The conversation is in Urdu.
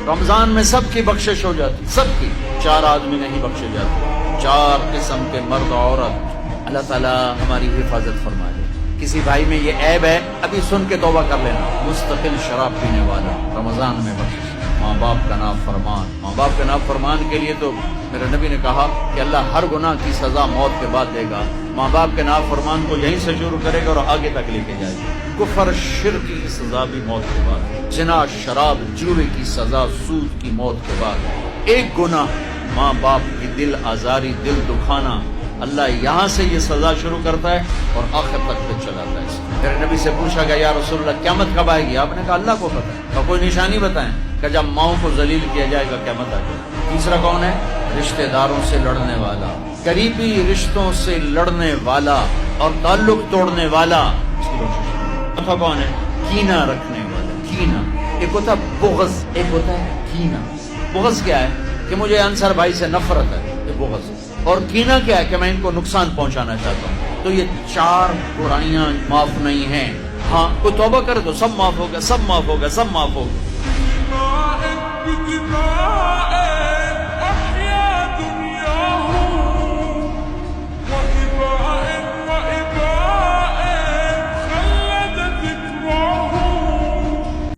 رمضان میں سب کی بخشش ہو جاتی، سب کی، 4 آدمی نہیں بخشے جاتے، 4 قسم کے مرد عورت۔ اللہ تعالیٰ ہماری حفاظت فرما دے۔ کسی بھائی میں یہ عیب ہے، ابھی سن کے توبہ کر لینا، مستقل شراب پینے والا، رمضان میں بخشش۔ ماں باپ کا نافرمان، ماں باپ کے نافرمان کے لیے تو میرے نبی نے کہا کہ اللہ ہر گناہ کی سزا موت کے بعد دے گا۔ ماں باپ کے نافرمان کو یہیں سے شروع کرے گا اور آگے تک لے کے جائے گا۔ کفر شرک کی سزا بھی موت کے بعد، زنا شراب جوئے کی سزا سود کی موت کے بعد۔ ایک گناہ ماں باپ کی دل آزاری، دل دکھانا، اللہ یہاں سے یہ سزا شروع کرتا ہے اور آخر تک پھر چلاتا ہے۔ میرے نبی سے پوچھا گیا یا رسول اللہ قیامت کب آئے گی؟ آپ نے کہا اللہ کو پتہ ہے۔ تو کوئی نشانی بتائیں کہ جب ماؤں کو ذلیل کیا جائے گا قیامت آ جائے گی۔ تیسرا کون ہے؟ رشتہ داروں سے لڑنے والا، قریبی رشتوں سے لڑنے والا اور تعلق توڑنے والا، اس کی کوشش۔ چوتھا کون ہے؟ کینہ رکھنے والا، کینہ۔ ایک ہوتا ہے بغض، ایک ہوتا ہے کینہ۔ بغض کیا ہے؟ کہ مجھے انصر بھائی سے نفرت ہے، یہ بغض۔ اور کینہ کیا ہے؟ کہ میں ان کو نقصان پہنچانا چاہتا ہوں۔ تو یہ 4 برائیاں معاف نہیں ہیں۔ ہاں کوئی توبہ کرے تو سب معاف ہوگا، سب معاف ہوگا، سب معاف ہوگا۔